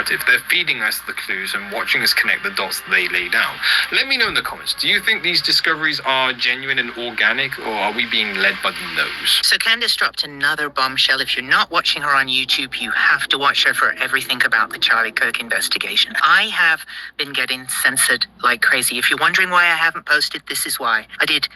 narrative. They're feeding us the clues and watching us connect the dots that they laid out. Let me know in the comments, do you think these discoveries are genuine and organic, or are we being led by the nose? So Candace dropped another bombshell. If you're not watching her on YouTube, you have to watch her for everything about the Charlie Kirk investigation. I have been getting censored like crazy. If you're wondering why I haven't posted, this is why. I did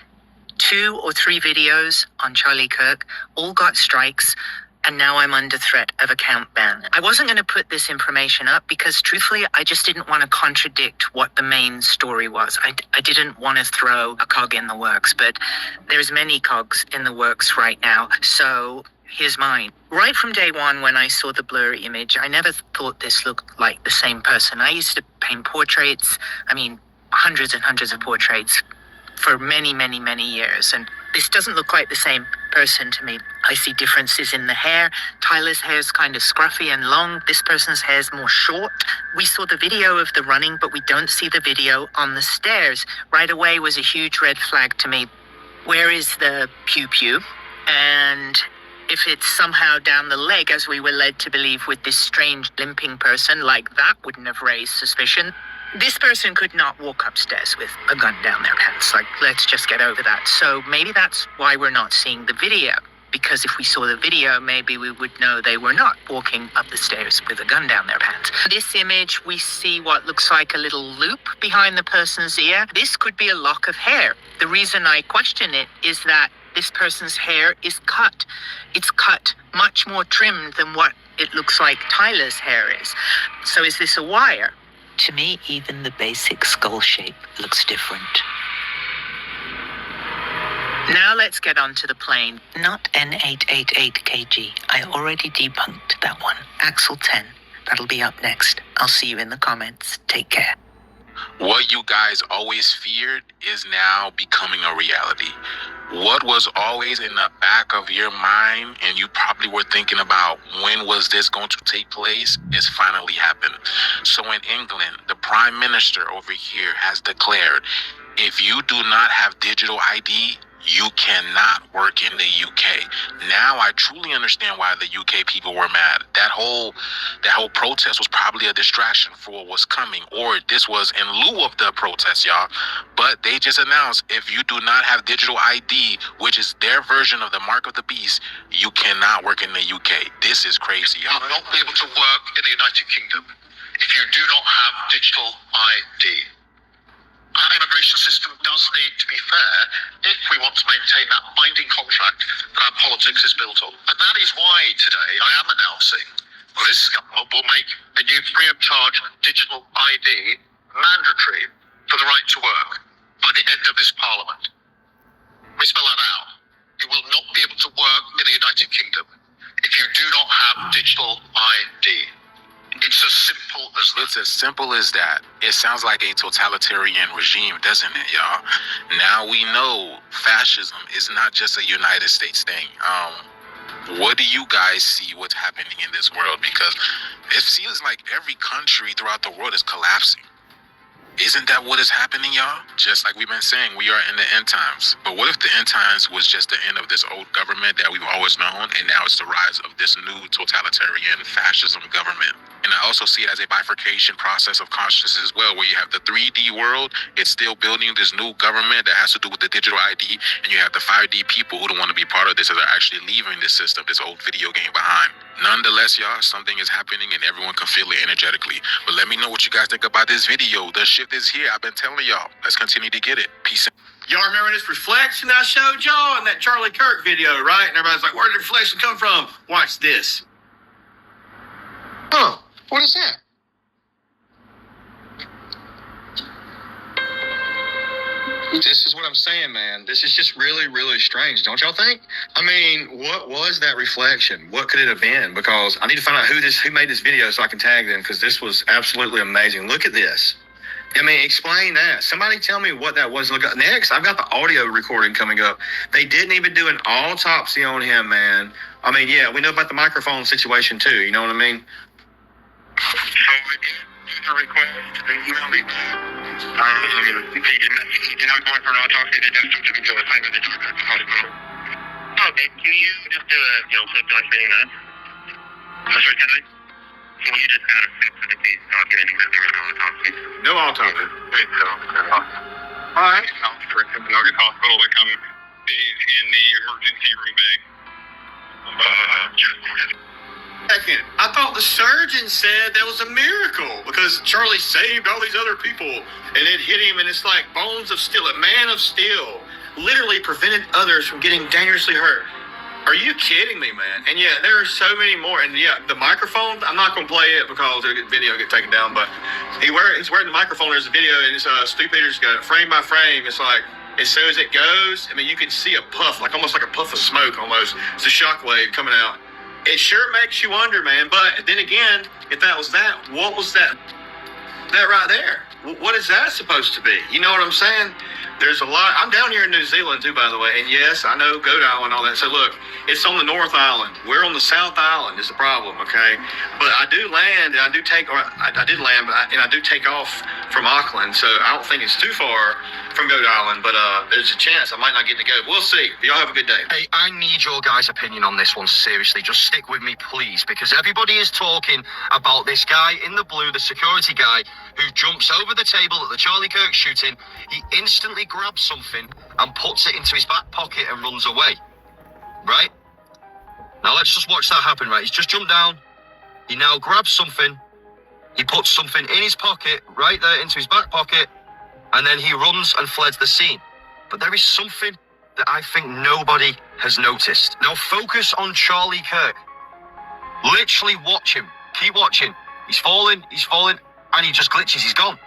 2 or 3 videos on Charlie Kirk, all got strikes, and now I'm under threat of account ban. I wasn't going to put this information up because, truthfully, I just didn't want to contradict what the main story was. I didn't want to throw a cog in the works, but there's many cogs in the works right now, so here's mine. Right from day one, when I saw the blurry image, I never thought this looked like the same person. I used to paint portraits, hundreds and hundreds of portraits for many, many, many years, and this doesn't look like the same person to me. I see differences in the hair. Tyler's hair is kind of scruffy and long. This person's hair is more short. We saw the video of the running, but we don't see the video on the stairs. Right away was a huge red flag to me. Where is the pew-pew? And if it's somehow down the leg, as we were led to believe with this strange limping person, like that wouldn't have raised suspicion. This person could not walk upstairs with a gun down their pants. Let's just get over that. So maybe that's why we're not seeing the video. Because if we saw the video, maybe we would know they were not walking up the stairs with a gun down their pants. This image, we see what looks like a little loop behind the person's ear. This could be a lock of hair. The reason I question it is that this person's hair is cut. It's cut much more trimmed than what it looks like Tyler's hair is. So is this a wire? To me, even the basic skull shape looks different. Now let's get on to the plane. Not N888KG. I already debunked that one. Axel 10. That'll be up next. I'll see you in the comments. Take care. What you guys always feared is now becoming a reality. What was always in the back of your mind, and you probably were thinking about when was this going to take place, is finally happened. So in England, the Prime Minister over here has declared, if you do not have digital ID, you cannot work in the UK. Now I truly understand why the UK people were mad. That whole protest was probably a distraction for what was coming, or this was in lieu of the protest, y'all. But they just announced, if you do not have digital ID, which is their version of the mark of the beast, you cannot work in the UK. This is crazy, y'all. You will not be able to work in the United Kingdom if you do not have digital ID. Our immigration system does need to be fair if we want to maintain that binding contract that our politics is built on. And that is why today I am announcing this government will make a new free of charge digital ID mandatory for the right to work by the end of this parliament. Let me spell that out. You will not be able to work in the United Kingdom if you do not have digital ID. It's as simple as that. It's as simple as that. It sounds like a totalitarian regime, doesn't it, y'all? Now we know fascism is not just a United States thing. What do you guys see what's happening in this world? Because it feels like every country throughout the world is collapsing. Isn't that what is happening, y'all? Just like we've been saying, we are in the end times. But what if the end times was just the end of this old government that we've always known, and now it's the rise of this new totalitarian fascism government? And I also see it as a bifurcation process of consciousness as well, where you have the 3D world, it's still building this new government that has to do with the digital ID, and you have the 5D people who don't want to be part of this, that are actually leaving this system, this old video game behind. Nonetheless, y'all, something is happening and everyone can feel it energetically. But let me know what you guys think about this video. The shift is here. I've been telling y'all. Let's continue to get it. Peace. Y'all remember this reflection I showed y'all in that Charlie Kirk video, right? And everybody's like, where did the reflection come from? Watch this. Huh, what is that? This is what I'm saying, man. This is just really, really strange, don't y'all think? I mean, what was that reflection? What could it have been? Because I need to find out who made this video so I can tag them, because this was absolutely amazing. Look at this. I mean, explain that. Somebody tell me what that was. Look, next, I've got the audio recording coming up. They didn't even do an autopsy on him, man. I mean, yeah, we know about the microphone situation too. You know what I mean? So the request to email me. You're not going for an autopsy to just to be assigned to the hospital. Okay, can you just do a, something like saying that? Sorry, can I? So you just got a fix for the case talking and there was no autopsy? No autopsy. All right. Now for Timpanogos Hospital to come in the emergency room bay. Second, I thought the surgeon said that was a miracle because Charlie saved all these other people and it hit him, and it's like bones of steel, a man of steel, literally prevented others from getting dangerously hurt. Are you kidding me, man? And yeah, there are so many more. And yeah, the microphone, I'm not going to play it because the video get taken down, but he's wearing the microphone. There's a video, and it's Stu Peters got it frame by frame. It's like, as soon as it goes, I mean, you can see a puff, like almost like a puff of smoke almost. It's a shockwave coming out. It sure makes you wonder, man. But then again, if that was that, what was that right there? What is that supposed to be? You know what I'm saying? There's a lot. I'm down here in New Zealand too, by the way. And yes, I know Goat Island and all that. So look, it's on the North Island. We're on the South Island is the problem, okay? But I do land, and I do take, or I did land, and I do take off from Auckland. So I don't think it's too far from Goat Island. But there's a chance I might not get to go. We'll see. Y'all have a good day. Hey, I need your guys' opinion on this one, seriously. Just stick with me, please, because everybody is talking about this guy in the blue, the security guy, who jumps over the table at the Charlie Kirk shooting. He instantly grabs something and puts it into his back pocket and runs away. Right? Now let's just watch that happen, right? He's just jumped down. He now grabs something. He puts something in his pocket, right there into his back pocket, and then he runs and fled the scene. But there is something that I think nobody has noticed. Now focus on Charlie Kirk. Literally watch him. Keep watching. He's falling, and he just glitches. He's gone.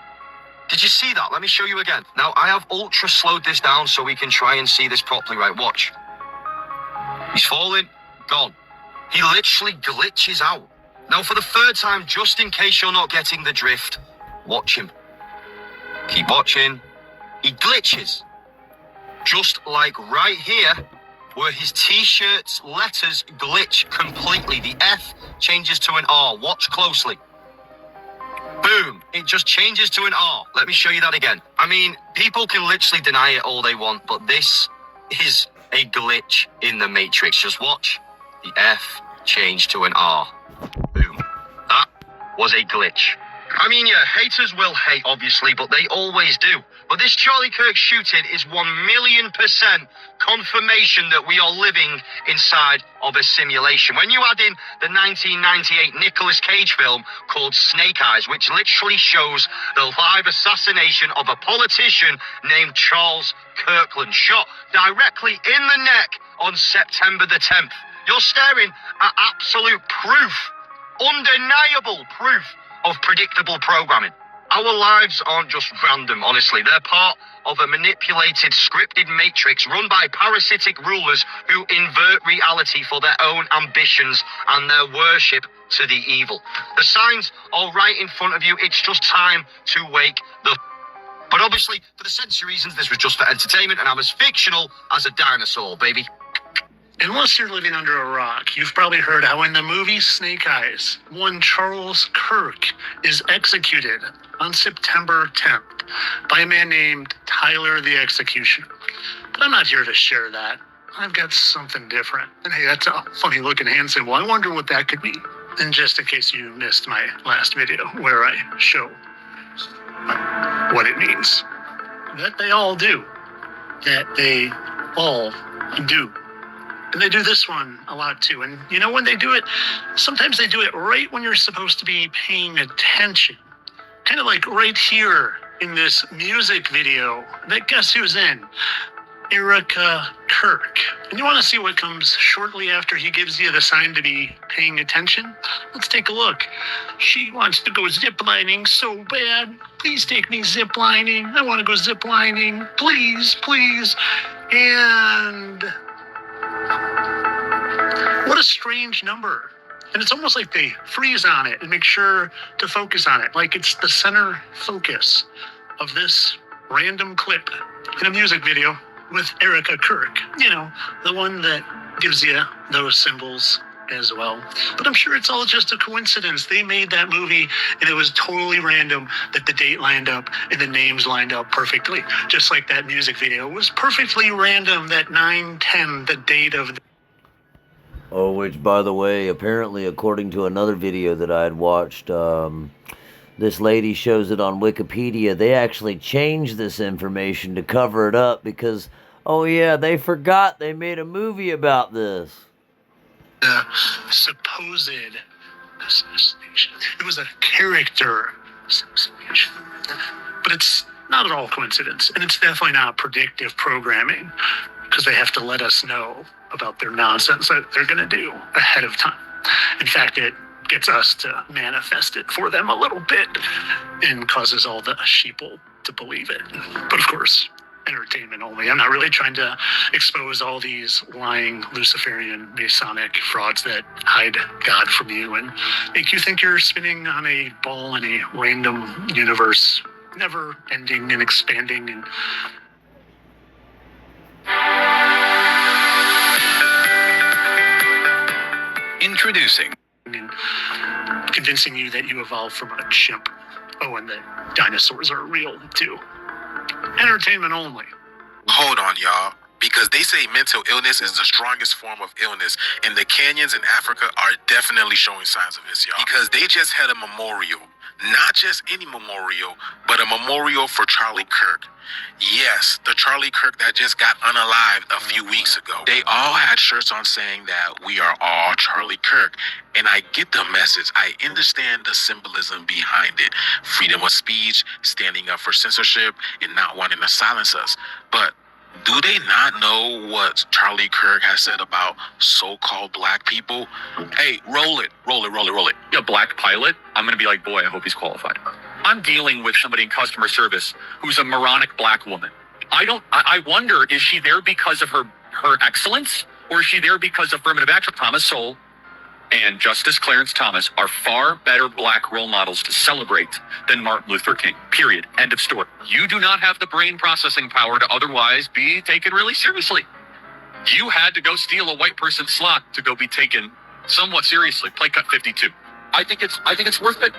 Did you see that? Let me show you again. Now, I have ultra slowed this down so we can try and see this properly, right? Watch. He's falling, gone. He literally glitches out. Now, for the third time, just in case you're not getting the drift, watch him. Keep watching. He glitches. Just like right here, where his t-shirt's letters glitch completely. The F changes to an R. Watch closely. Boom, it just changes to an R. Let me show you that again. I mean, people can literally deny it all they want, but this is a glitch in the Matrix. Just watch. The F changed to an R. Boom. That was a glitch. I mean, yeah, haters will hate, obviously, but they always do. But this Charlie Kirk shooting is 1,000,000% confirmation that we are living inside of a simulation. When you add in the 1998 Nicolas Cage film called Snake Eyes, which literally shows the live assassination of a politician named Charles Kirkland, shot directly in the neck on September the 10th, you're staring at absolute proof, undeniable proof of predictable programming. Our lives aren't just random, honestly. They're part of a manipulated, scripted matrix run by parasitic rulers who invert reality for their own ambitions and their worship to the evil. The signs are right in front of you. It's just time to wake the... But obviously, for the sensory reasons, this was just for entertainment, and I'm as fictional as a dinosaur, baby. Unless you're living under a rock, you've probably heard how in the movie Snake Eyes, one Charles Kirk is executed on September 10th by a man named Tyler the Executioner. But I'm not here to share that. I've got something different. And hey, that's a funny looking hand symbol. I wonder what that could mean. And just in case you missed my last video where I show what it means. That they all do. That they all do. And they do this one a lot too. And you know when they do it? Sometimes they do it right when you're supposed to be paying attention. Kind of like right here in this music video that guess who's in? Erica Kirk. And you want to see what comes shortly after he gives you the sign to be paying attention? Let's take a look. She wants to go ziplining so bad. Please take me ziplining. I want to go ziplining. Please, please. And... what a strange number. And it's almost like they freeze on it and make sure to focus on it. Like it's the center focus of this random clip in a music video with Erica Kirk. You know, the one that gives you those symbols as well. But I'm sure it's all just a coincidence. They made that movie and it was totally random that the date lined up and the names lined up perfectly. Just like that music video. It was perfectly random that 9/10, the date of... Oh, which, by the way, apparently, according to another video that I had watched, this lady shows it on Wikipedia. They actually changed this information to cover it up because, oh yeah, they forgot they made a movie about this. The supposed assassination. It was a character assassination. But it's not at all coincidence, and it's definitely not predictive programming because they have to let us know about their nonsense that they're going to do ahead of time. In fact, it gets us to manifest it for them a little bit and causes all the sheeple to believe it. But of course, entertainment only. I'm not really trying to expose all these lying Luciferian Masonic frauds that hide God from you and make you think you're spinning on a ball in a random universe, never ending and expanding and Introducing. and convincing you that you evolved from a chimp. Oh, and that dinosaurs are real too. Entertainment only. Hold on, y'all. Because they say mental illness is the strongest form of illness, and the canyons in Africa are definitely showing signs of this, y'all. Because they just had a memorial. Not just any memorial, but a memorial for Charlie Kirk. Yes, the Charlie Kirk that just got unalived a few weeks ago. They all had shirts on saying that we are all Charlie Kirk. And I get the message. I understand the symbolism behind it. Freedom of speech, standing up for censorship, and not wanting to silence us. But do they not know what Charlie Kirk has said about so-called black people? Hey, roll it. A black pilot, I'm going to be like, boy, I hope he's qualified. I'm dealing with somebody in customer service who's a moronic black woman. I wonder, is she there because of her excellence, or is she there because of affirmative action? Thomas Sowell and Justice Clarence Thomas are far better black role models to celebrate than Martin Luther King, period. End of story. You do not have the brain processing power to otherwise be taken really seriously. You had to go steal a white person's slot to go be taken somewhat seriously. Play cut 52. I think it's worth it.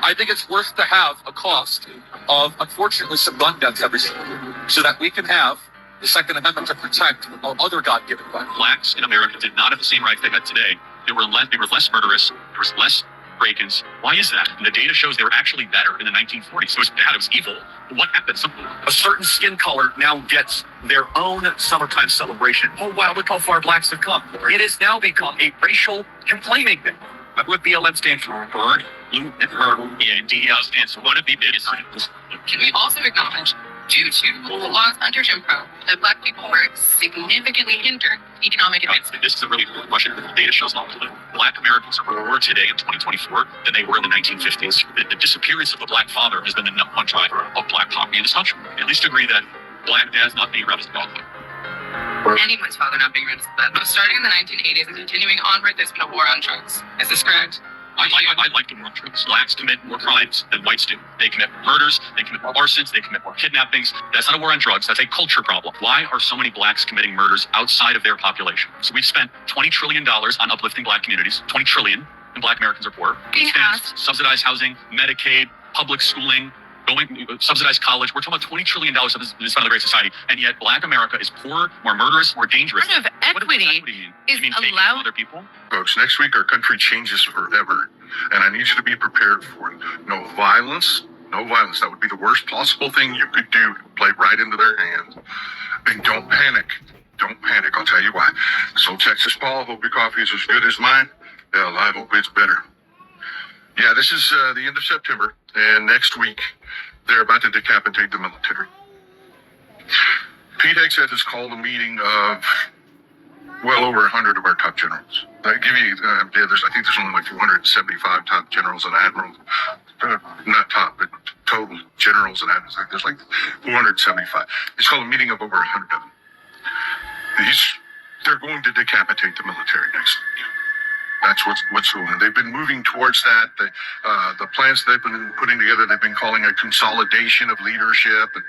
I think it's worth to have a cost of, unfortunately, some gun deaths every single year, so that we can have the Second Amendment to protect our other God-given rights. Blacks in America did not have the same rights they had today. They were less murderous. There was less break-ins. Why is that? And the data shows they were actually better in the 1940s. It was bad. It was evil. But what happened? A certain skin color now gets their own summertime celebration. Oh, wow, look how far blacks have come. It has now become a racial complaining thing. What BLM stands for? Bird, blue, and her. And DEI stands for one of the biggest things. Can we also acknowledge, due to the laws under Jim Crow, that black people were significantly hindered economic advancement? This is a really good question. The data shows not political. Black Americans are more today in 2024 than they were in the 1950s. The disappearance of a black father has been the number one driver of black poverty in this country. At least agree that black dads not being raised dog. Anyone's father not being raised that. But starting in the 1980s and continuing onward, there's been a war on drugs. Is this correct? I like the war on drugs. Blacks commit more crimes than whites do. They commit more murders, they commit more arsons, they commit more kidnappings. That's not a war on drugs, that's a culture problem. Why are so many blacks committing murders outside of their population? So we've spent $20 trillion on uplifting black communities. $20 trillion, and black Americans are poor. Being asked. Subsidized housing, Medicaid, public schooling, subsidized college. We're talking about $20 trillion of this fund of the Great Society, and yet black America is poor, more murderous, more dangerous. Part of equity is allowed. Other people? Folks, next week our country changes forever, and I need you to be prepared for it. No violence. That would be the worst possible thing you could do. Play right into their hands. And don't panic. I'll tell you why. So Texas Paul, hope your coffee is as good as mine. Hell, I hope it's better. Yeah, this is the end of September, and next week they're about to decapitate the military. Pete Hegseth has called a meeting of well over 100 of our top generals. I give you, I think there's only like 275 top generals and admirals. Not top, but total generals and admirals. There's like 475. He's called a meeting of over 100 of them. They're going to decapitate the military next week. That's what's going on. They've been moving towards that. The plans they've been putting together, they've been calling a consolidation of leadership. And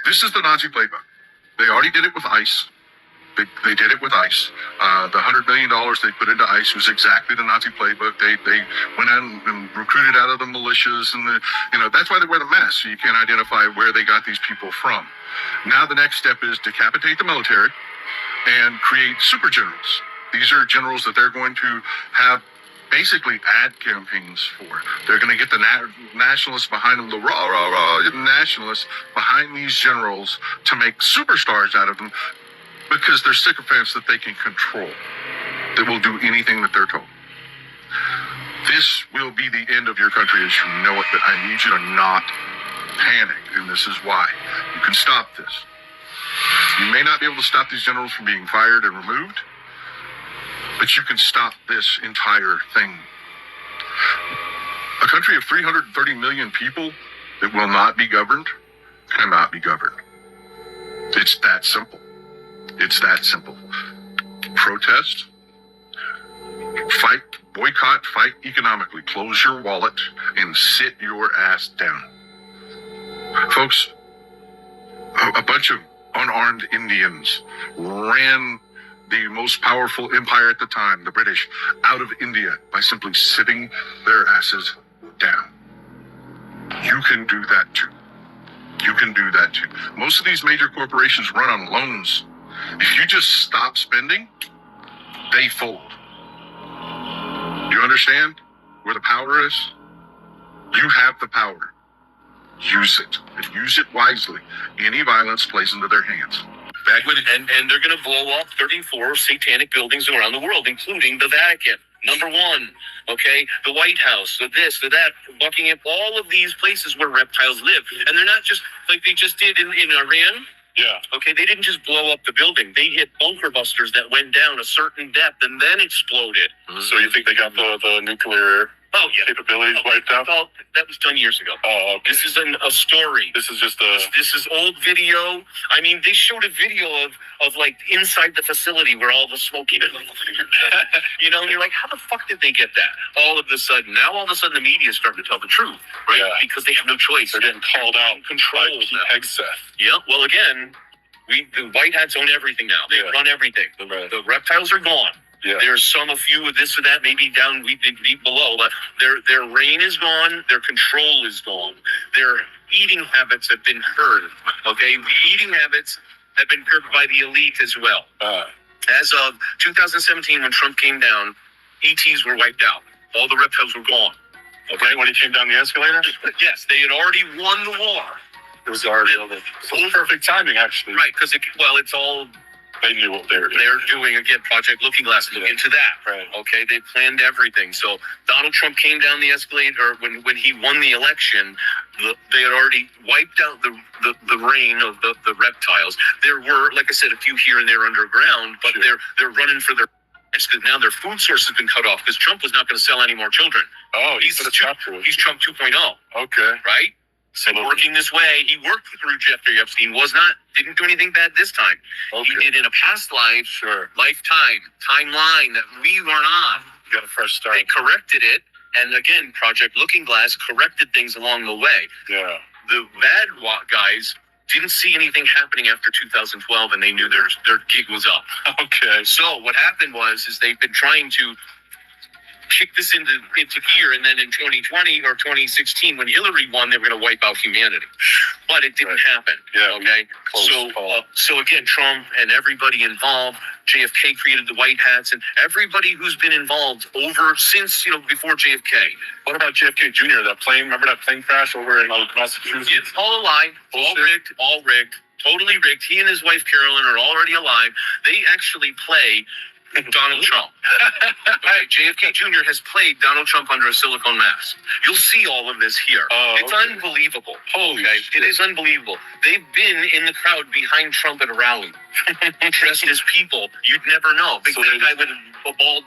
this is the Nazi playbook. They already did it with ICE. They did it with ICE. The $100 million they put into ICE was exactly the Nazi playbook. They went out and recruited out of the militias, and that's why they wear the mask. So you can't identify where they got these people from. Now the next step is decapitate the military and create super generals. These are generals that they're going to have basically ad campaigns for. They're going to get the nationalists behind them, the rah nationalists behind these generals to make superstars out of them because they're sycophants that they can control. They will do anything that they're told. This will be the end of your country as you know it, but I need you to not panic, and this is why. You can stop this. You may not be able to stop these generals from being fired and removed, but you can stop this entire thing. A country of 330 million people that will not be governed cannot be governed. It's that simple. It's that simple. Protest, fight, boycott, fight economically. Close your wallet and sit your ass down. Folks, a bunch of unarmed Indians ran the most powerful empire at the time, the British, out of India by simply sitting their asses down. You can do that too. You can do that too. Most of these major corporations run on loans. If you just stop spending, they fold. You understand where the power is? You have the power. Use it, and use it wisely. Any violence plays into their hands. Back when, and they're going to blow up 34 satanic buildings around the world, including the Vatican. Number one, okay, the White House, the this, the that, Buckingham, all of these places where reptiles live. And they're not just like they just did in Iran. Yeah. Okay, they didn't just blow up the building. They hit bunker busters that went down a certain depth and then exploded. So you think they got the nuclear capabilities wiped out? Well, that was done years ago. Oh, okay. This is a story. This is just a... This is old video. I mean, they showed a video of like inside the facility where all the smoking is. You know, and you're like, how the fuck did they get that? All of a sudden, the media is starting to tell the truth, right? Yeah. Because they have no choice. They're getting called out. Control by Pete Hegseth. Yeah. Well, again, the White Hats own everything now. They run everything. The reptiles are gone. Yeah. There's a few of this or that, maybe down deep below, but their reign is gone, their control is gone. Their eating habits have been curbed. Okay, the eating habits have been curbed by the elite as well. As of 2017, when Trump came down, ETs were wiped out. All the reptiles were gone. Okay, when he came down the escalator? Yes, they had already won the war. It was already perfect timing, actually. Right, because it's all. They knew what they were doing. They're doing, again, Project Looking Glass. Look into that. Right. Okay, they planned everything. So Donald Trump came down the escalator, when he won the election, they had already wiped out the reign of the reptiles. There were, like I said, a few here and there underground, but they're running for their because now their food source has been cut off because Trump was not going to sell any more children. Oh, he's Trump 2.0. Okay. Right? So working this way, he worked through Jeffrey Epstein, didn't do anything bad this time. Okay. He did in a past life, timeline that we were on. You got a fresh start. They corrected it, and again, Project Looking Glass corrected things along the way. Yeah. The bad guys didn't see anything happening after 2012, and they knew their gig was up. Okay. So what happened is they've been trying to kick this into gear, and then in 2020 or 2016, when Hillary won, they were going to wipe out humanity, but it didn't happen. Yeah. Okay. So again, Trump and everybody involved, JFK created the White Hats, and everybody who's been involved since before JFK. What about JFK Jr.? That plane? Remember that plane crash over in Massachusetts? It's all a lie. All rigged. Totally rigged. He and his wife Carolyn are already alive. They actually play Donald Trump. Okay, JFK Jr. has played Donald Trump under a silicone mask. You'll see all of this here. It's unbelievable. Holy shit. It is unbelievable. They've been in the crowd behind Trump at a rally, dressed as people. You'd never know. Big guy with a bald,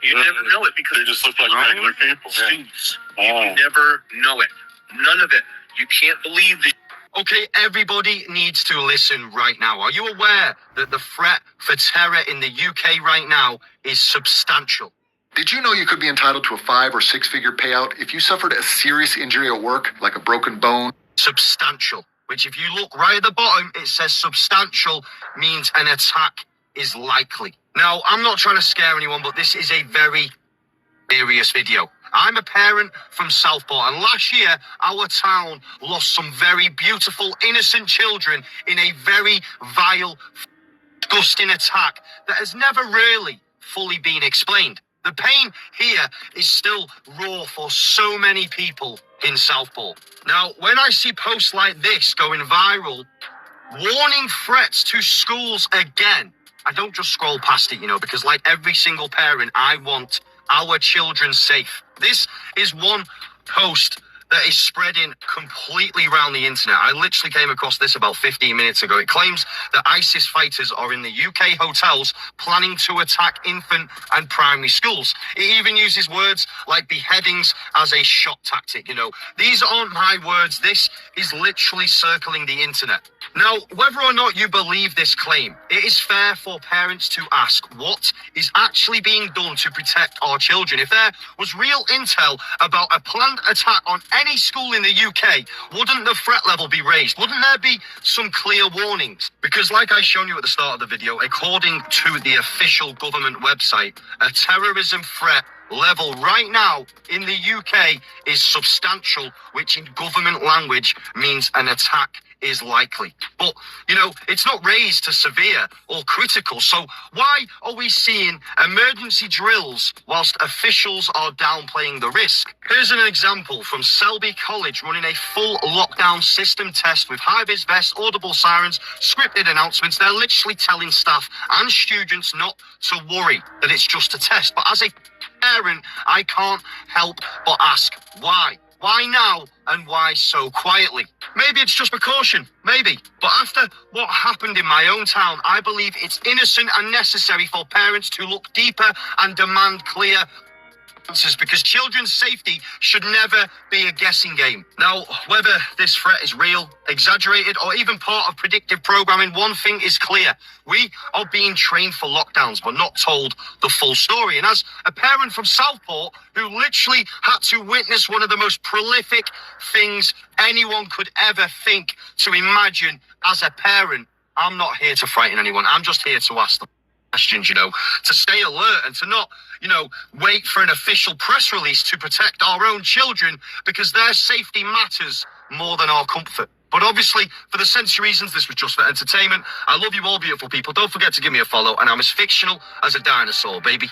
you'd never know it because they just look like regular people. Students. You never know it. None of it. You can't believe this. Okay, everybody needs to listen right now. Are you aware that the threat for terror in the UK right now is substantial? Did you know you could be entitled to a 5 or 6 figure payout if you suffered a serious injury at work, like a broken bone? Substantial, which if you look right at the bottom, it says substantial means an attack is likely. Now, I'm not trying to scare anyone, but this is a very serious video. I'm a parent from Southport, and last year, our town lost some very beautiful, innocent children in a very vile, disgusting attack that has never really fully been explained. The pain here is still raw for so many people in Southport. Now, when I see posts like this going viral, warning threats to schools again, I don't just scroll past it, because like every single parent, I want our children safe. This is one post that is spreading completely around the internet. I literally came across this about 15 minutes ago. It claims that ISIS fighters are in the UK hotels planning to attack infant and primary schools. It even uses words like beheadings as a shot tactic. These aren't my words. This is literally circling the internet. Now, whether or not you believe this claim, it is fair for parents to ask what is actually being done to protect our children. If there was real intel about a planned attack on any school in the UK, wouldn't the threat level be raised? Wouldn't there be some clear warnings? Because like I shown you at the start of the video, according to the official government website, a terrorism threat level right now in the UK is substantial, which in government language means an attack is likely. But, it's not raised to severe or critical. So why are we seeing emergency drills whilst officials are downplaying the risk? Here's an example from Selby College running a full lockdown system test with high-vis vests, audible sirens, scripted announcements. They're literally telling staff and students not to worry, that it's just a test. But as a parent, I can't help but ask why. Why now and why so quietly? Maybe it's just precaution, maybe. But after what happened in my own town, I believe it's innocent and necessary for parents to look deeper and demand clear answers, because children's safety should never be a guessing game. Now, whether this threat is real, exaggerated, or even part of predictive programming, one thing is clear. We are being trained for lockdowns, but not told the full story. And as a parent from Southport who literally had to witness one of the most prolific things anyone could ever think to imagine as a parent, I'm not here to frighten anyone. I'm just here to ask them questions, to stay alert and to not, wait for an official press release to protect our own children, because their safety matters more than our comfort. But obviously, for the sense reasons, this was just for entertainment. I love you all, beautiful people. Don't forget to give me a follow, and I'm as fictional as a dinosaur, baby.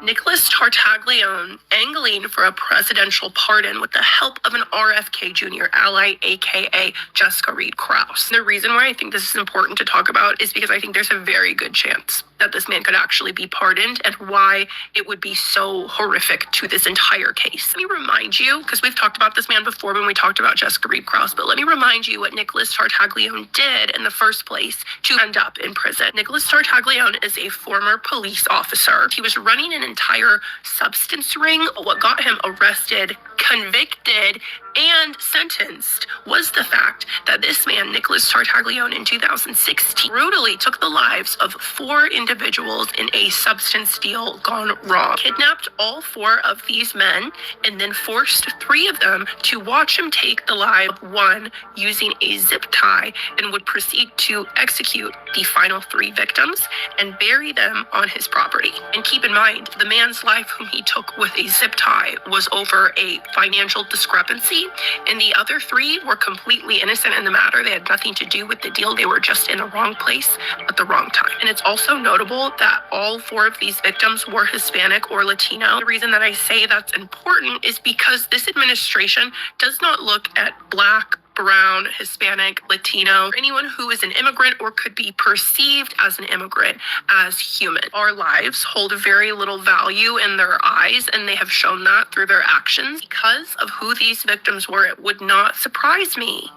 Nicholas Tartaglione angling for a presidential pardon with the help of an RFK Jr. ally, aka Jessica Reed Krause. The reason why I think this is important to talk about is because I think there's a very good chance that this man could actually be pardoned, and why it would be so horrific to this entire case. Let me remind you, because we've talked about this man before when we talked about Jessica Reed Krause, but let me remind you what Nicholas Tartaglione did in the first place to end up in prison. Nicholas Tartaglione is a former police officer. He was running an entire substance ring. What got him arrested, convicted, and sentenced was the fact that this man, Nicholas Tartaglione, in 2016, brutally took the lives of 4 individuals in a substance deal gone wrong. Kidnapped all 4 of these men and then forced 3 of them to watch him take the life of 1 using a zip tie, and would proceed to execute the final 3 victims and bury them on his property. And keep in mind, the man's life whom he took with a zip tie was over a financial discrepancy, and the other 3 were completely innocent in the matter. They had nothing to do with the deal. They were just in the wrong place at the wrong time. And it's also notable that all 4 of these victims were Hispanic or Latino. The reason that I say that's important is because this administration does not look at Black, brown, Hispanic, Latino, anyone who is an immigrant or could be perceived as an immigrant as human. Our lives hold very little value in their eyes, and they have shown that through their actions. Because of who these victims were, it would not surprise me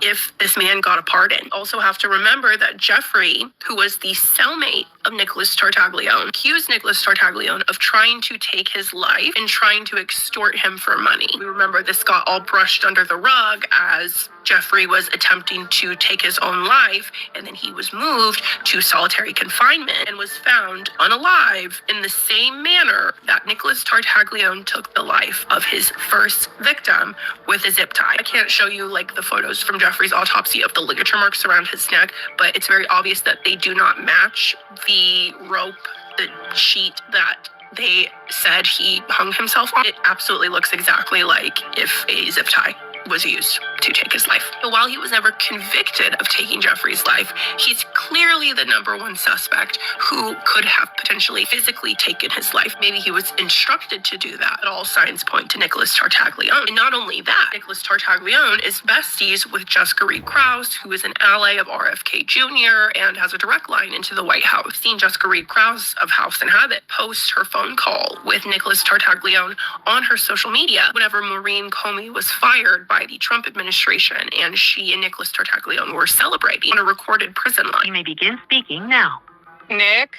if this man got a pardon. Also have to remember that Jeffrey, who was the cellmate of Nicholas Tartaglione, accused Nicholas Tartaglione of trying to take his life and trying to extort him for money. We remember this got all brushed under the rug as Jeffrey was attempting to take his own life, and then he was moved to solitary confinement and was found unalive in the same manner that Nicholas Tartaglione took the life of his first victim with a zip tie. I can't show you the photos from Jeffrey's autopsy of the ligature marks around his neck, but it's very obvious that they do not match the rope, the sheet that they said he hung himself on. It absolutely looks exactly like if a zip tie was used. to take his life. But while he was never convicted of taking Jeffrey's life, he's clearly the number one suspect who could have potentially physically taken his life. Maybe he was instructed to do that. But all signs point to Nicholas Tartaglione. And not only that, Nicholas Tartaglione is besties with Jessica Reed Krause, who is an ally of RFK Jr. and has a direct line into the White House. Seen Jessica Reed Krause of House and Habit post her phone call with Nicholas Tartaglione on her social media whenever Maureen Comey was fired by the Trump administration, and she and Nicholas Tartaglione were celebrating on a recorded prison line. You may begin speaking now. Nick?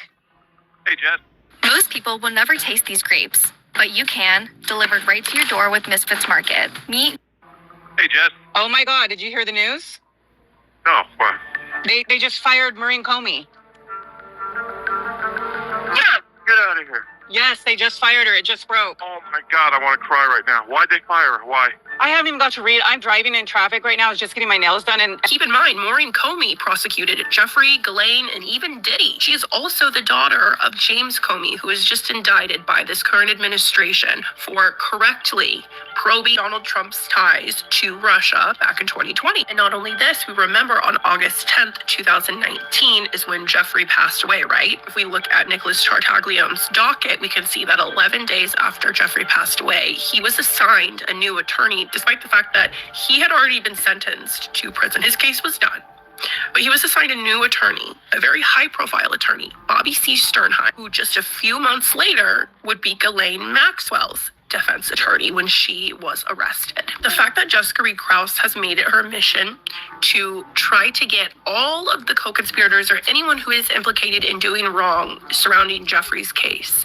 Hey, Jess. Most people will never taste these grapes, but you can, delivered right to your door with Misfits Market. Meet. Hey, Jess. Oh my God, did you hear the news? No, what? They just fired Maureen Comey. Get out of here. Yes, they just fired her. It just broke. Oh my God, I want to cry right now. Why'd they fire her? Why? I haven't even got to read. I'm driving in traffic right now. I was just getting my nails done, and keep in mind, Maureen Comey prosecuted Jeffrey, Ghislaine, and even Diddy. She is also the daughter of James Comey, who was just indicted by this current administration for correctly probing Donald Trump's ties to Russia back in 2020. And not only this, we remember on August 10th, 2019 is when Jeffrey passed away, right? If we look at Nicholas Tartaglione's docket, we can see that 11 days after Jeffrey passed away, he was assigned a new attorney, despite the fact that he had already been sentenced to prison. His case was done. But he was assigned a new attorney, a very high-profile attorney, Bobby C. Sternheim, who just a few months later would be Ghislaine Maxwell's defense attorney when she was arrested. The fact that Jessica Reed Krause has made it her mission to try to get all of the co-conspirators or anyone who is implicated in doing wrong surrounding Jeffrey's case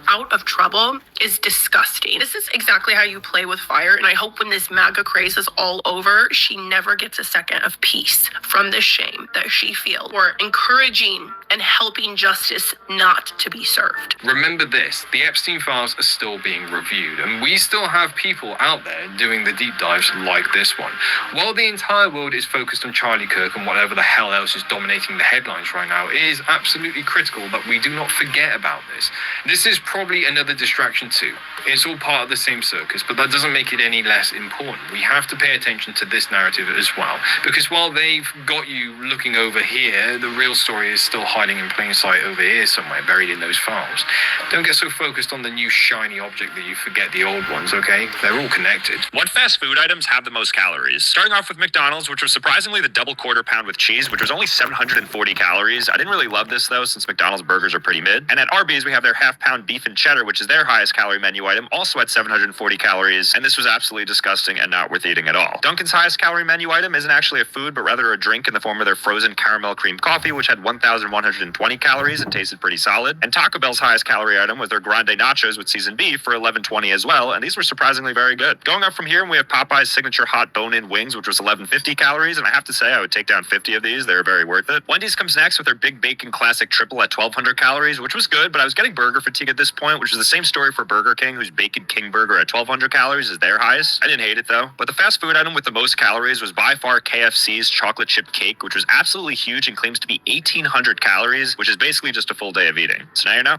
out of trouble is disgusting. This is exactly how you play with fire, and I hope when this MAGA craze is all over, she never gets a second of peace from the shame that she feels for encouraging and helping justice not to be served. Remember this, the Epstein files are still being reviewed, and we still have people out there doing the deep dives like this one. While the entire world is focused on Charlie Kirk and whatever the hell else is dominating the headlines right now, it is absolutely critical that we do not forget about this. This is probably another distraction too. It's all part of the same circus, but that doesn't make it any less important. We have to pay attention to this narrative as well, because while they've got you looking over here, the real story is still hiding in plain sight over here somewhere, buried in those files. Don't get so focused on the new shiny object that you forget the old ones, okay? They're all connected. What fast food items have the most calories? Starting off with McDonald's, which was surprisingly the double quarter pound with cheese, which was only 740 calories. I didn't really love this though, since McDonald's burgers are pretty mid. And at Arby's, we have their half pound beef and cheddar, which is their highest calorie menu item, also at 740 calories. And this was absolutely disgusting and not worth eating at all. Dunkin's highest calorie menu item isn't actually a food, but rather a drink in the form of their frozen caramel cream coffee, which had 1,120 calories and tasted pretty solid. And Taco Bell's highest calorie item was their grande nachos with seasoned beef for 1120 as well, and these were surprisingly very good. Going up from here, we have Popeye's signature hot bone-in wings, which was 1150 calories, and I have to say I would take down 50 of these. They were very worth it. Wendy's comes next with their Big Bacon Classic Triple at 1200 calories, which was good, but I was getting burger fatigue at this point, which is the same story for Burger King, whose Bacon King Burger at 1200 calories is their highest. I didn't hate it though. But the fast food item with the most calories was by far KFC's chocolate chip cake, which was absolutely huge and claims to be 1800 calories, which is basically just a full day of eating. So now you know.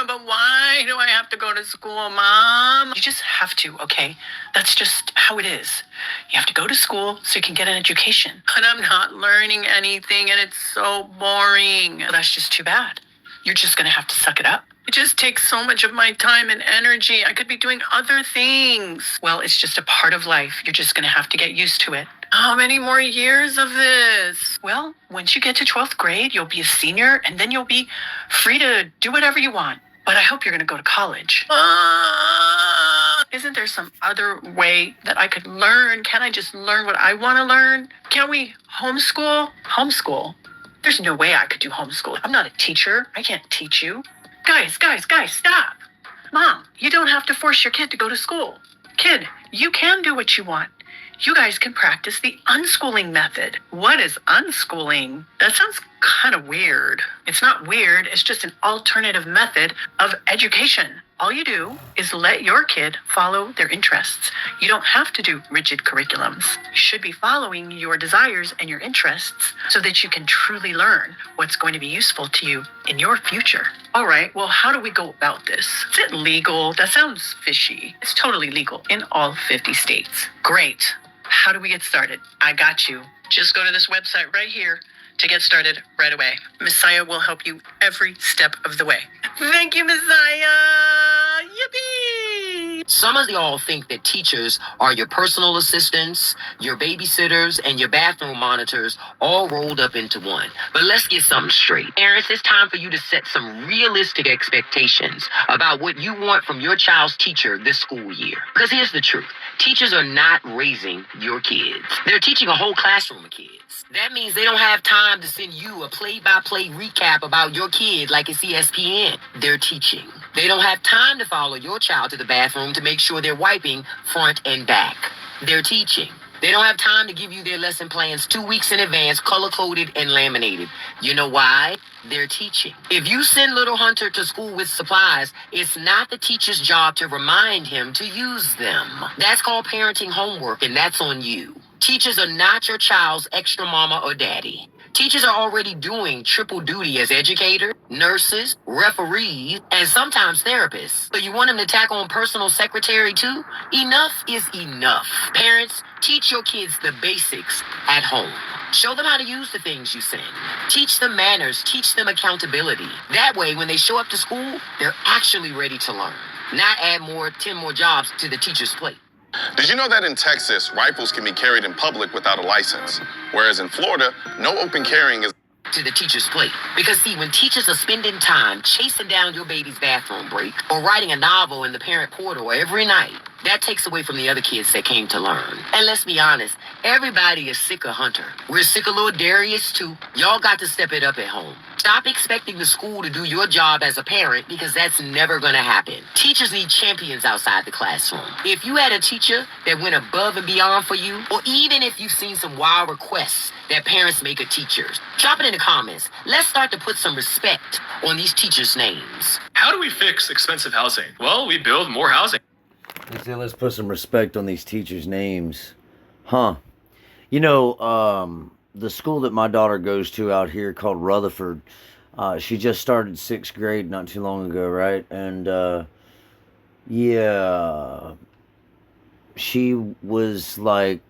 But why do I have to go to school, Mom? You just have to, okay? That's just how it is. You have to go to school so you can get an education. But I'm not learning anything, and it's so boring. Well, that's just too bad. You're just gonna have to suck it up. It just takes so much of my time and energy. I could be doing other things. Well, it's just a part of life. You're just gonna have to get used to it. How many more years of this? Well, once you get to 12th grade, you'll be a senior, and then you'll be free to do whatever you want. But I hope you're going to go to college. Isn't there some other way that I could learn? Can I just learn what I want to learn? Can we homeschool? Homeschool? There's no way I could do homeschool. I'm not a teacher. I can't teach you. Guys, stop. Mom, you don't have to force your kid to go to school. Kid, you can do what you want. You guys can practice the unschooling method. What is unschooling? That sounds kind of weird. It's not weird. It's just an alternative method of education. All you do is let your kid follow their interests. You don't have to do rigid curriculums. You should be following your desires and your interests so that you can truly learn what's going to be useful to you in your future. All right, well, how do we go about this? Is it legal? That sounds fishy. It's totally legal in all 50 states. Great. How do we get started? I got you. Just go to this website right here to get started right away. Messiah will help you every step of the way. Thank you, Messiah. Yippee! Some of y'all think that teachers are your personal assistants, your babysitters, and your bathroom monitors all rolled up into one. But let's get something straight. Parents, it's time for you to set some realistic expectations about what you want from your child's teacher this school year. Because here's the truth. Teachers are not raising your kids. They're teaching a whole classroom of kids. That means they don't have time to send you a play-by-play recap about your kid like it's ESPN. They're teaching. They don't have time to follow your child to the bathroom to make sure they're wiping front and back. They're teaching. They don't have time to give you their lesson plans 2 weeks in advance, color-coded and laminated. You know why? They're teaching. If you send little Hunter to school with supplies, it's not the teacher's job to remind him to use them. That's called parenting homework, and that's on you. Teachers are not your child's extra mama or daddy. Teachers are already doing triple duty as educators, nurses, referees, and sometimes therapists. So you want them to tack on personal secretary too? Enough is enough. Parents, teach your kids the basics at home. Show them how to use the things you send. Teach them manners, teach them accountability. That way, when they show up to school, they're actually ready to learn. Not add 10 more jobs to the teacher's plate. Did you know that in Texas, rifles can be carried in public without a license? Whereas in Florida, no open carrying is to the teacher's plate. Because see, when teachers are spending time chasing down your baby's bathroom break or writing a novel in the parent portal every night, that takes away from the other kids that came to learn. And let's be honest, everybody is sick of Hunter. We're sick of little Darius too. Y'all got to step it up at home. Stop expecting the school to do your job as a parent because that's never going to happen. Teachers need champions outside the classroom. If you had a teacher that went above and beyond for you, or even if you've seen some wild requests that parents make of teachers, drop it in the comments. Let's start to put some respect on these teachers' names. How do we fix expensive housing? Well, we build more housing. They say let's put some respect on these teachers' names. Huh. You know, the school that my daughter goes to out here called Rutherford, she just started 6th grade not too long ago, right? And, yeah, she was like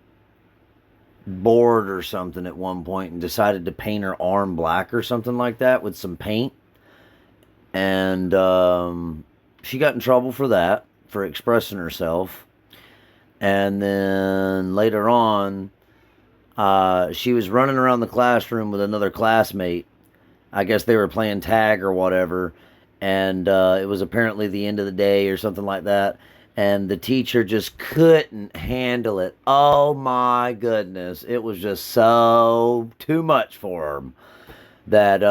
bored or something at one point and decided to paint her arm black or something like that with some paint. And she got in trouble for that, for expressing herself. And then later on, she was running around the classroom with another classmate. I guess they were playing tag or whatever. And it was apparently the end of the day or something like that. And the teacher just couldn't handle it. Oh my goodness. It was just so too much for him. That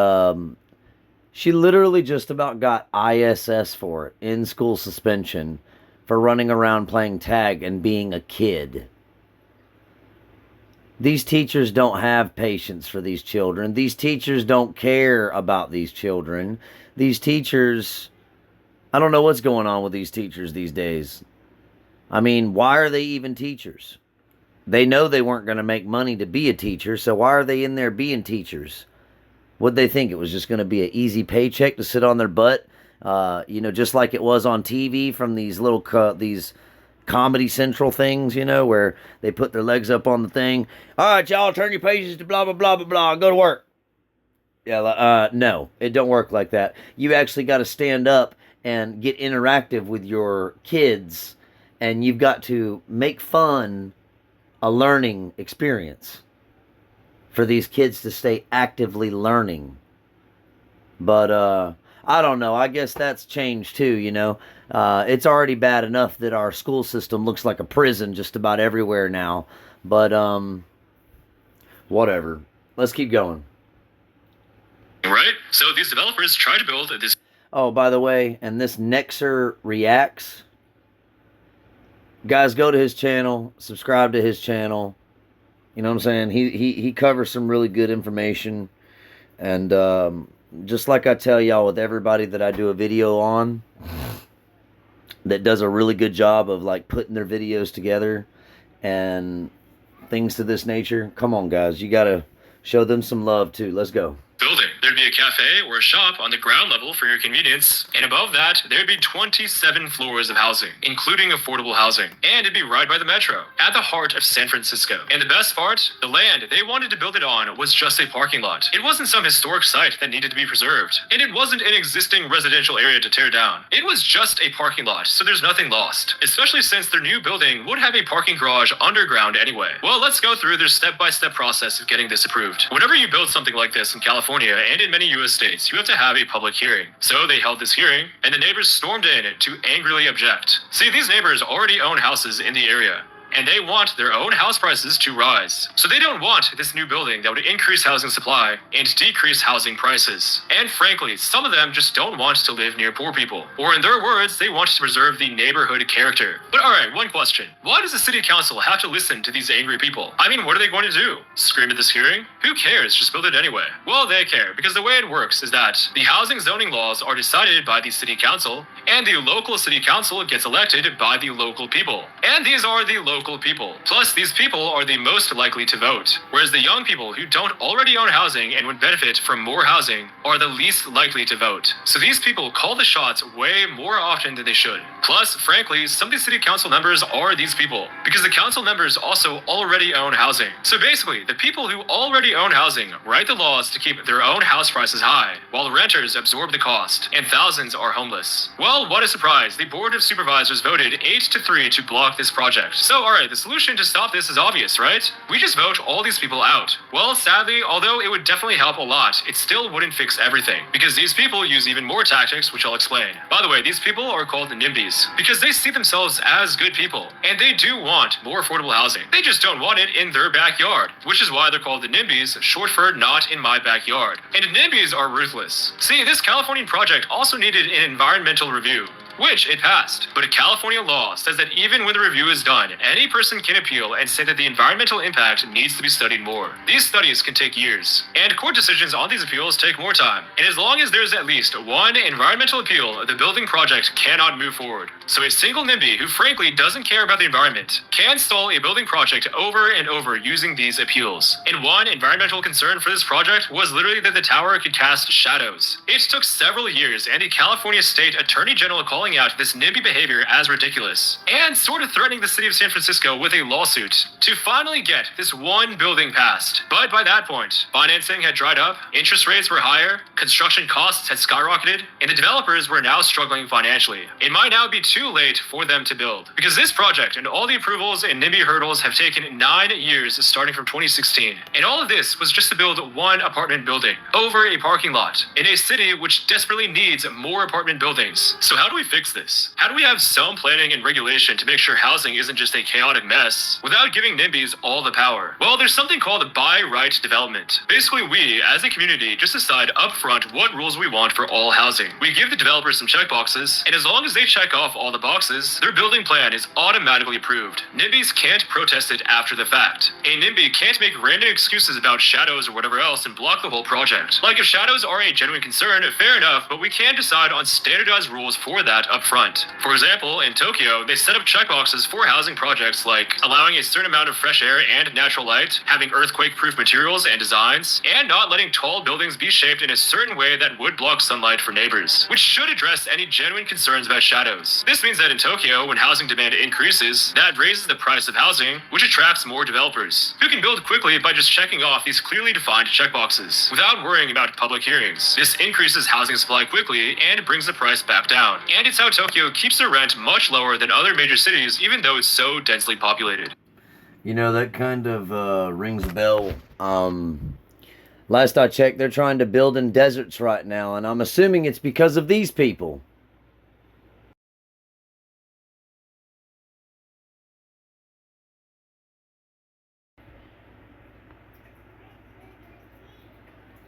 she literally just about got ISS for it. In-school suspension. For running around playing tag and being a kid. These teachers don't have patience for these children. These teachers don't care about these children. These teachers, I don't know what's going on with these teachers these days. I mean, why are they even teachers? They know they weren't going to make money to be a teacher, so why are they in there being teachers? What'd they think? It was just going to be an easy paycheck to sit on their butt? You know, just like it was on TV from these little, these Comedy Central things, you know, where they put their legs up on the thing. All right, y'all, turn your pages to blah, blah, blah, blah, blah, go to work. Yeah, no, it don't work like that. You actually got to stand up and get interactive with your kids, and you've got to make fun a learning experience for these kids to stay actively learning. But, I don't know. I guess that's changed too, you know. It's already bad enough that our school system looks like a prison just about everywhere now. But, whatever. Let's keep going. Right? So these developers try to build this. Oh, by the way, and this Nexer Reacts. Guys, go to his channel. Subscribe to his channel. You know what I'm saying? He covers some really good information. And, just like I tell y'all with everybody that I do a video on that does a really good job of like putting their videos together and things to this nature. Come on, guys. You got to show them some love too. Let's go. Building There'd be a cafe or a shop on the ground level for your convenience, and above that, there'd be 27 floors of housing, including affordable housing. And it'd be right by the metro, at the heart of San Francisco. And the best part, the land they wanted to build it on was just a parking lot. It wasn't some historic site that needed to be preserved, and it wasn't an existing residential area to tear down. It was just a parking lot, so there's nothing lost, especially since their new building would have a parking garage underground anyway. Well, let's go through their step-by-step process of getting this approved. Whenever you build something like this in California and in many US states, you have to have a public hearing. So they held this hearing, and the neighbors stormed in to angrily object. See, these neighbors already own houses in the area, and they want their own house prices to rise. So they don't want this new building that would increase housing supply and decrease housing prices. And frankly, some of them just don't want to live near poor people. Or in their words, they want to preserve the neighborhood character. But alright, one question. Why does the city council have to listen to these angry people? I mean, what are they going to do? Scream at this hearing? Who cares? Just build it anyway. Well, they care, because the way it works is that the housing zoning laws are decided by the city council, and the local city council gets elected by the local people. And these are the local people. Plus, these people are the most likely to vote, whereas the young people who don't already own housing and would benefit from more housing are the least likely to vote. So these people call the shots way more often than they should. Plus, frankly, some of the city council members are these people, because the council members also already own housing. So basically, the people who already own housing write the laws to keep their own house prices high, while renters absorb the cost, and thousands are homeless. Well, what a surprise. The Board of Supervisors voted 8-3 to block this project. So, alright, the solution to stop this is obvious, right? We just vote all these people out. Well, sadly, although it would definitely help a lot, it still wouldn't fix everything, because these people use even more tactics, which I'll explain. By the way, these people are called the NIMBYs, because they see themselves as good people, and they do want more affordable housing. They just don't want it in their backyard, which is why they're called the NIMBYs, short for not in my backyard. And NIMBYs are ruthless. See, this Californian project also needed an environmental review, which it passed. But a California law says that even when the review is done, any person can appeal and say that the environmental impact needs to be studied more. These studies can take years, and court decisions on these appeals take more time. And as long as there's at least one environmental appeal, the building project cannot move forward. So a single NIMBY who frankly doesn't care about the environment can stall a building project over and over using these appeals. And one environmental concern for this project was literally that the tower could cast shadows. It took several years and the California State Attorney General calling out this NIMBY behavior as ridiculous, and sort of threatening the city of San Francisco with a lawsuit to finally get this one building passed. But by that point, financing had dried up, interest rates were higher, construction costs had skyrocketed, and the developers were now struggling financially. It might now be too late for them to build, because this project and all the approvals and NIMBY hurdles have taken 9 years starting from 2016. And all of this was just to build one apartment building over a parking lot in a city which desperately needs more apartment buildings. So how do we fix this? How do we have some planning and regulation to make sure housing isn't just a chaotic mess without giving NIMBYs all the power? Well, there's something called by right development. Basically, we as a community just decide upfront what rules we want for all housing. We give the developers some checkboxes, and as long as they check off all the boxes, their building plan is automatically approved. NIMBYs can't protest it after the fact. A NIMBY can't make random excuses about shadows or whatever else and block the whole project. Like, if shadows are a genuine concern, fair enough, but we can decide on standardized rules for that up front. For example, in Tokyo, they set up checkboxes for housing projects like allowing a certain amount of fresh air and natural light, having earthquake-proof materials and designs, and not letting tall buildings be shaped in a certain way that would block sunlight for neighbors, which should address any genuine concerns about shadows. This means that in Tokyo, when housing demand increases, that raises the price of housing, which attracts more developers, who can build quickly by just checking off these clearly defined checkboxes, without worrying about public hearings. This increases housing supply quickly and brings the price back down. And it's how Tokyo keeps their rent much lower than other major cities, even though it's so densely populated. You know, that kind of rings a bell. Last I checked, they're trying to build in deserts right now, and I'm assuming it's because of these people.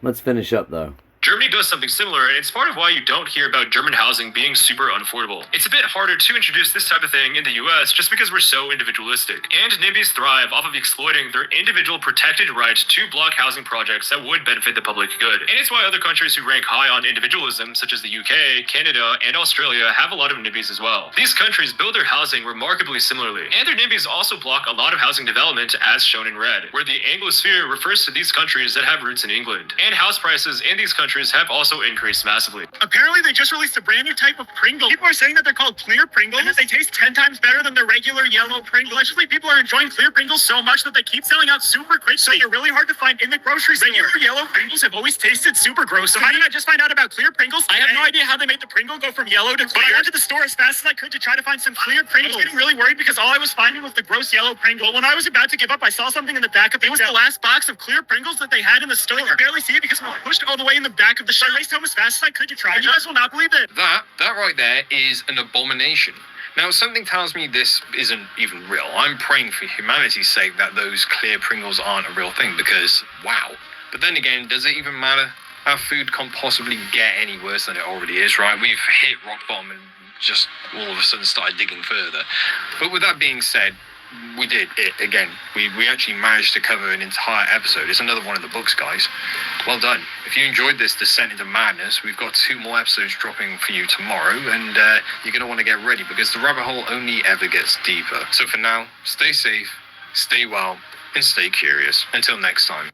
Let's finish up, though. Germany does us something similar, and it's part of why you don't hear about German housing being super unaffordable. It's a bit harder to introduce this type of thing in the US just because we're so individualistic. And NIMBYs thrive off of exploiting their individual protected right to block housing projects that would benefit the public good. And it's why other countries who rank high on individualism, such as the UK, Canada, and Australia, have a lot of NIMBYs as well. These countries build their housing remarkably similarly, and their NIMBYs also block a lot of housing development as shown in red, where the Anglosphere refers to these countries that have roots in England. And house prices in these countries have also increased massively. Apparently they just released a brand new type of Pringle. People are saying that they're called clear Pringles and that they taste 10 times better than the regular yellow Pringles. Allegedly, people are enjoying clear Pringles so much that they keep selling out super quick, so they're really hard to find in the grocery store. Regular yellow Pringles have always tasted super gross. So how did I just find out about clear Pringles? I have no idea how they made the Pringle go from yellow to clear. But I went to the store as fast as I could to try to find some clear Pringles. I was getting really worried because all I was finding was the gross yellow Pringle. When I was about to give up, I saw something in the back of it. It was the last box of clear Pringles that they had in the store. I could barely see it because it was pushed all the way in the back of the store. I raced home as fast as I could to try it. You guys will not believe it. That right there is an abomination. Now, something tells me this isn't even real. I'm praying for humanity's sake that those clear Pringles aren't a real thing, because, wow. But then again, does it even matter? Our food can't possibly get any worse than it already is, right? We've hit rock bottom and just all of a sudden started digging further. But with that being said, we did it again. We actually managed to cover an entire episode. It's another one of the books, guys. Well done. If you enjoyed this Descent into Madness, we've got 2 more episodes dropping for you tomorrow, and you're going to want to get ready because the rabbit hole only ever gets deeper. So for now, stay safe, stay well, and stay curious. Until next time.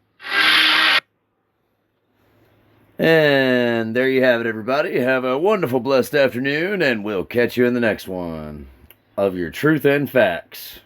And there you have it, everybody. Have a wonderful, blessed afternoon, and we'll catch you in the next one of your Truth and Facts.